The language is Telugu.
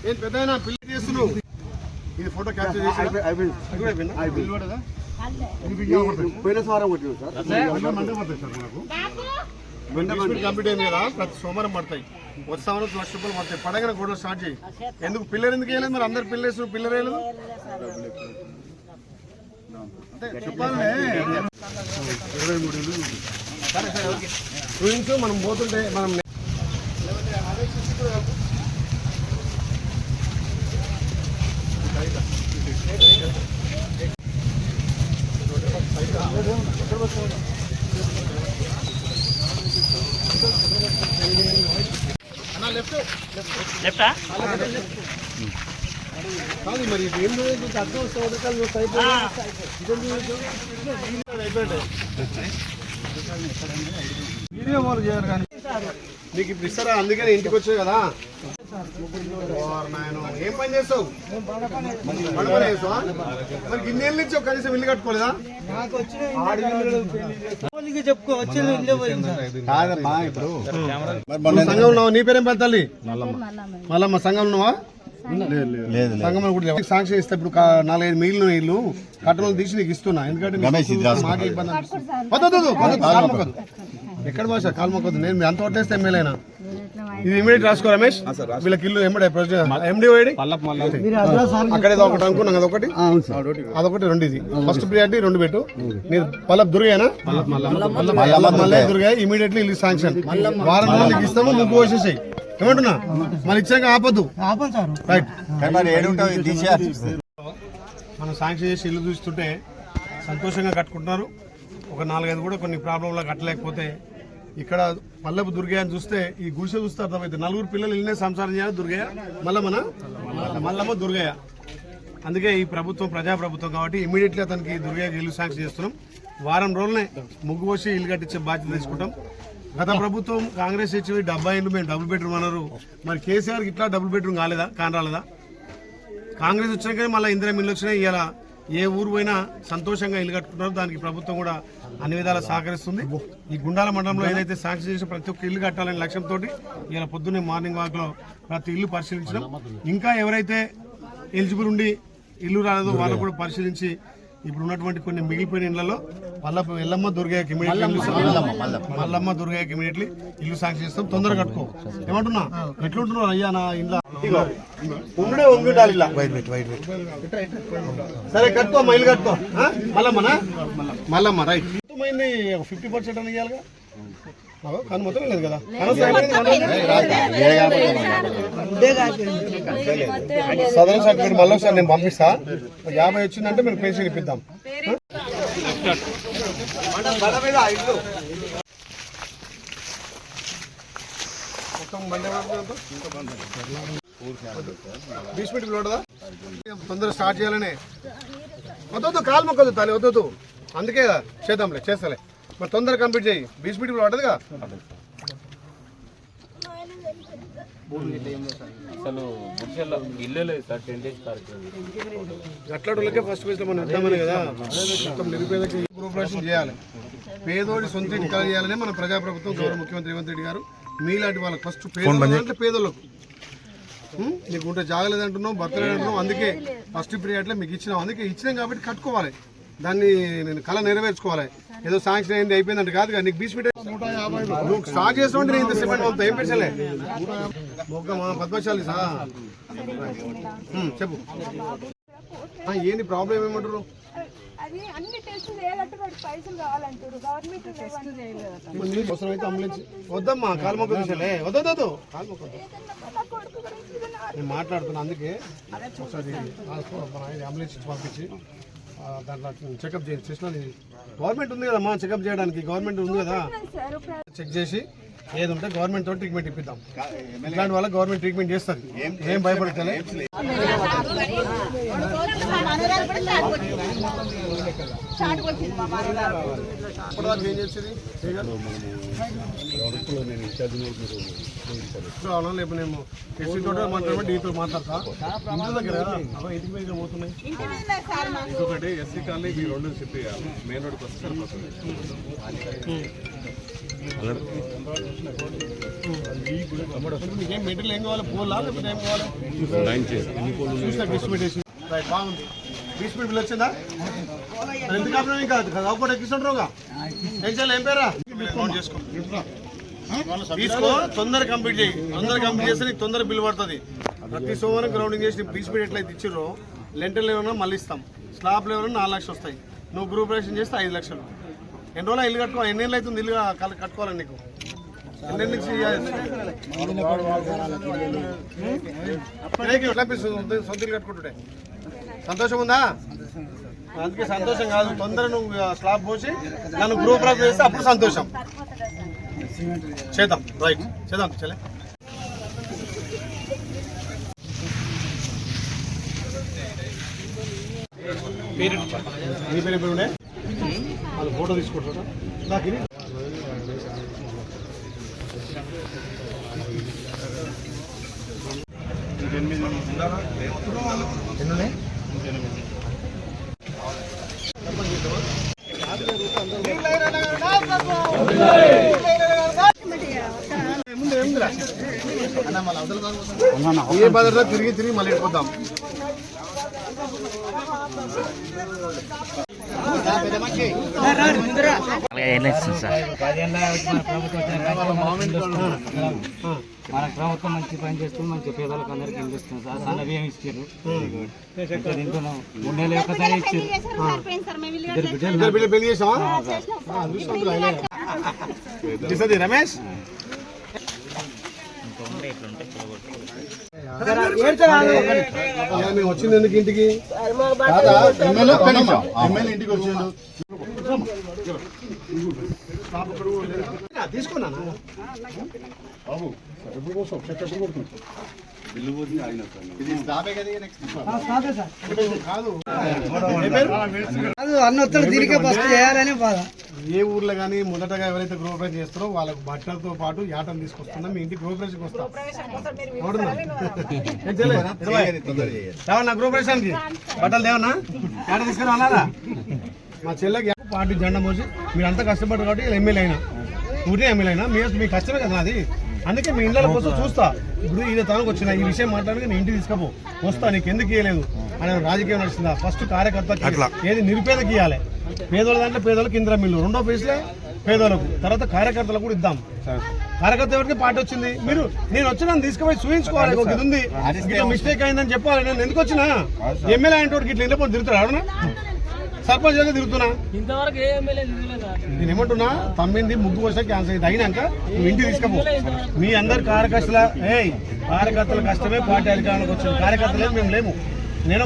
ఏం పెద్దయినా పిల్లి చేస్తున్నావు ఇది ఫోటో క్యాప్చర్ చేసి పోయిన వారం కొట్టినాం సార్ కంప్లీట్ అయింది కదా ప్రతి సోమవారం పడతాయి వచ్చే సంవత్సరం ₹1,00,000 పడతాయి పడగానే గొడవ స్టార్ట్ చేయి ఎందుకు పిల్లలు ఎందుకు వేయలేదు మరి అందరు పిల్లలు వేస్తున్నారు పిల్లలు వేయలేదు చెప్పాలి 23 సరే సరే ఓకే చూపించు మనం పోతుంటే మనం కాదు మరి ఏం అర్థం సౌకర్యాలు వీడియో వాళ్ళు చేయరు కానీ నీకు ఇప్పుడు ఇస్తారా అందుకని ఇంటికి వచ్చావు కదా ఏం పని చేస్తావు మరి ఇన్నేళ్ళ నుంచి కనీసం ఇల్లు కట్టుకోలేదా సంఘంలో నీ పేరేం పెద్ద తల్లి మల్లమ్మ సంఘం ఉన్నావా సంఘం కూడా సాంక్షన్ ఇస్తే ఇప్పుడు 4-5 మిగిలిన ఇల్లు కట్టలు తీసి నీకు ఇస్తున్నా ఎందుకంటే మాకే ఇబ్బంది కాల్మొక్కదు ఎక్కడ భాష కాల్మొక్కదు నేను అంత ఓట్లేస్తే ఎమ్మెల్యేనా ఇది ఇమీడియట్ రాసుకో రమేష్ వీళ్ళకి ఇల్లు ఎండి అక్కడేదో ఒకటి అనుకున్నాం అదొకటి అదొకటి 2 ఇది ఫస్ట్ ప్రియారిటీ 2 పెట్టు మీరు పల్లప్ దుర్గేనా మళ్ళీ దుర్గా ఇమీడియట్లీ ఇల్లు శాంక్షన్ వారం రోజులకి ఇస్తాము ముగ్గు వచ్చేసాయి ఏమంటున్నా మరి ఇచ్చాక ఆపద్దు రైట్ మనం శాంక్షన్ చేసి ఇల్లు చూస్తుంటే సంతోషంగా కట్టుకుంటున్నారు ఒక 4-5 కూడా కొన్ని ప్రాబ్లంలో కట్టలేకపోతే ఇక్కడ పల్లపు దుర్గయ్య అని చూస్తే ఈ గుడిసె చూస్తే అర్థమైంది 4 పిల్లలు ఇల్లనే సంసారం చేయాలి దుర్గయ్య మల్లమ్మ దుర్గయ్య అందుకే ఈ ప్రభుత్వం ప్రజాప్రభుత్వం కాబట్టి ఇమీడియట్లీ అతనికి దుర్గయ్యకి ఇల్లు శాంక్షన్ చేస్తున్నాం వారం రోజులనే ముగ్గు పోసి ఇల్లు కట్టించే బాధ్యత తీసుకుంటాం గత ప్రభుత్వం కాంగ్రెస్ ఇచ్చి 70 ఇల్లు మేము డబుల్ బెడ్రూమ్ అన్నారు మరి కేసీఆర్కి ఇట్లా డబుల్ బెడ్రూమ్ రాలేదా కాంగ్రెస్ వచ్చినాకనే మళ్ళీ ఇందిరా ఇల్లు వచ్చినాయి ఇలా ఏ ఊరు పోయినా సంతోషంగా ఇల్లు కట్టుకుంటారో దానికి ప్రభుత్వం కూడా అన్ని విధాలా సహకరిస్తుంది ఈ గుండాల మండలంలో ఏదైతే శాంక్షన్ చేసి ప్రతి ఒక్క ఇల్లు కట్టాలనే లక్ష్యంతో ఇలా పొద్దున్నే మార్నింగ్ వాక్లో ప్రతి ఇల్లు పరిశీలించడం ఇంకా ఎవరైతే ఎలిజిబుల్ ఉండి ఇల్లు రాలేదో వాళ్ళు కూడా పరిశీలించి ఇప్పుడు ఉన్నటువంటి కొన్ని మిగిలిపోయిన ఇళ్లలో ఎల్లమ్మ దుర్గయ్యకి మల్లమ్మ దుర్గయ్యకి ఇమీడియట్లీ ఇల్లు శాంక్షన్ చేస్తాం తొందరగా కట్టుకో ఏమంటున్నా ఎట్లుంటున్నావు అయ్యా నా ఇంట్లో ఉండే ఉండాలి ఇలా సరే కట్టుకో ఇల్లు కట్టుకో మల్లమ్మ రైట్ 50% అని ఇవ్వాలిగా కానీ మొత్తం లేదు కదా సదరన్ సర్టిఫికేట్ మళ్ళీ ఒకసారి నేను పంపిస్తా 50 వచ్చిందంటే మీరు పెన్షన్ ఇప్పిద్దాం తొందరగా స్టార్ట్ చేయాలనే వద్దు కాలు మొక్కదు తల్లి వద్దు అందుకే చేద్దాంలే చేస్తలే మరి తొందరగా కంప్లీట్ చేయి 20 మీటర్లు పడదుగా అట్లాంటి ఫస్ట్ ఫేజ్ లో మనం ఇద్దామని కదా మొత్తం నిరుపేదకి రూపరేషన్ చేయాలి పేదోడి సొంత ఇంటి కళ చేయాలని మన ప్రజాప్రభుత్వం గౌరవ ముఖ్యమంత్రి రేవంత్ రెడ్డి గారు మీలాంటి వాళ్ళకి ఫస్ట్ పేదోళ్ళు పేదోళ్ళకు నీకు ఉంటే జాగలేదంటున్నాం బతలేదంటున్నాం అందుకే ఫస్ట్ ప్రియారిటీలో మీకు ఇచ్చినాం అందుకే ఇచ్చినాం కాబట్టి కట్టుకోవాలి దాన్ని నేను కళ నెరవేర్చుకోవాలి ఏదో శాంక్షన్ అయింది అయిపోయిందంటే కాదు నీకు 20 మీటర్ నువ్వు స్టార్ట్ చేస్తుంటే నేను ఇంత సిమెంట్ పంపుతా ఏం పెంచలే పద్మశాలి చెప్పు ఏంటి ప్రాబ్లం ఏమంటారు అవసరమైతే అంబులెన్స్ వద్దమ్మా కాలుమొక్క చూసలే వద్దు నేను మాట్లాడుతున్నా అందుకే ఒకసారి అంబులెన్స్ ఇచ్చి పంపించి దాంట్లో చెకప్ చేసిన గవర్నమెంట్ ఉంది కదమ్మా చెకప్ చేయడానికి గవర్నమెంట్ ఉంది కదా చెక్ చేసి ఏది ఉంటే గవర్నమెంట్ తో ట్రీట్మెంట్ ఇప్పిద్దాం ఇట్లాంటి వాళ్ళకి గవర్నమెంట్ ట్రీట్మెంట్ చేస్తుంది ఏం భయపడతలే ఏం చేసేది లేకపోతే నేను ఎస్సీ తోట మాట్లాడమని డీతో మాట్లాడతా ఇంటి దగ్గర ఇంటికి దగ్గర పోతున్నాయి ఇంకొకటి ఎస్సీ కాలనీ 2 షిఫ్ట్ చేయాలి మెయిన్ రోడ్కి వస్తే మీకేం మెటీరియల్ ఏం కావాలి? పోలా లేకపోతే ఏం కావాలి? చూసిన బిస్మిట్ రైట్, బాగుంది. బిస్మిట్ బిల్ వచ్చిందా? ఎందుకు కాదు ఇంకా ఒకటి ఎక్కిస్తుంటారుగా ఏం చేయాలి? ఏం పేరా తీసుకో, తొందర కంప్లీట్ చేయి. తొందర కంప్లీట్ చేస్తే నీకు తొందర బిల్ పడుతుంది. ప్రతి సోమవారం గ్రౌండింగ్ చేసి బిస్మిట్ ఎట్లయితే ఇచ్చిర్రో లెంటల్ ఏమన్నా మళ్ళీ ఇస్తాం. స్లాబ్లు ఏమన్నా 4 లక్షలు వస్తాయి. నువ్వు గ్రూప్ రేషన్ చేస్తే 5 లక్షలు. ఎన్ని రోజులు ఇల్లు కట్టుకో? ఎన్ని ఏళ్ళు అవుతుంది ఇల్లు కట్టుకోవాలని నీకు? ఎన్ని సొంత ఇల్లు కట్టుకుంటుంటే సంతోషం ఉందా? అందుకే సంతోషం కాదు, తొందర నువ్వు స్లాబ్ పోసి నన్ను గ్రూప్ రేషన్ చేస్తే అప్పుడు సంతోషం. చేద్దాం, రైట్ చేద్దాం. చలే మీ పేరు ఎప్పుడు ఉండే వాళ్ళు ఫోటో తీసుకుంటారా? నాకు ఇది ఏ బదర్లో తిరిగి తిరిగి మళ్ళీ వెళ్ళిపోతాం. మన ప్రభుత్వం మంచి పని చేస్తూ మంచి పేదలకు అందరికి ఇస్తుంది సార్. సన్న బియ్యం ఇచ్చారు, తింటున్నాం. 3 నెలలు ఒక్కసారి ఇచ్చారు. పెళ్లి చేసావా రమేష్? మేము వచ్చింది ఎందుకు ఇంటికి? ఎమ్మెల్యే ఇంటికి వచ్చిండు. తీసుకున్నా బాబు ఎప్పుడు కోసం చెక్ ఎప్పుడు కొడుతుంది? ఏ ఊర్లో కానీ మొదటగా ఎవరైతే గృహప్రవేశం చేస్తారో వాళ్ళకు బట్టలతో పాటు యాటను తీసుకొస్తున్నా మీ ఇంటికి గృహప్రవేశం వస్తాం. నా గృహప్రవేశానికి బట్టలు దేవన్నా యాట తీసుకుని అన్నారా? మా చెల్లెకి పార్టీ జెండా మోసి మీరంతా కష్టపడ్డారు కాబట్టి ఎమ్మెల్యే అయినా ఊరినే ఎమ్మెల్యే అయినా మీ కష్టమే కదా అది. అందుకే మీ ఇళ్ళ కోసం చూస్తా. ఇప్పుడు ఈయన తనకు వచ్చిన ఈ విషయం మాట్లాడి నేను ఇంటికి తీసుకపో వస్తా. నీకు ఎందుకు ఇవ్వలేదు అని రాజకీయం నడుస్తుందా? ఫస్ట్ కార్యకర్తకి ఏది నిరుపేదకి ఇవ్వాలి. పేదోళ్ళ దాంట్లో పేదోళ్ళకి ఇందిరా మిల్లు, 2వ ఫేజ్లో పేదోళ్ళకు, తర్వాత కార్యకర్తలకు కూడా ఇద్దాం. కార్యకర్త ఎవరికి పార్టీ వచ్చింది? మీరు నేను వచ్చినా తీసుకుపోయి చూపించుకోవాలి. ఒక ఇది ఉంది, ఇట్లా మిస్టేక్ అయిందని చెప్పాలి. నేను ఎందుకు వచ్చినా? ఎమ్మెల్యే అంటే ఇట్లా ఇంట్లో తిరుగుతాడు అవునా? సర్పంచ్ తిరుగుతున్నా. నేను ఏమంటున్నా, తమ్మింది ముగ్గు వచ్చా క్యాన్సర్ ఇది అయినాక నువ్వు ఇంటికి తీసుకపో. మీ అందరు కార్యకర్తల కష్టమే పార్టీ అధికారంలోకి వచ్చింది. కార్యకర్తలే మేము లేము. నేను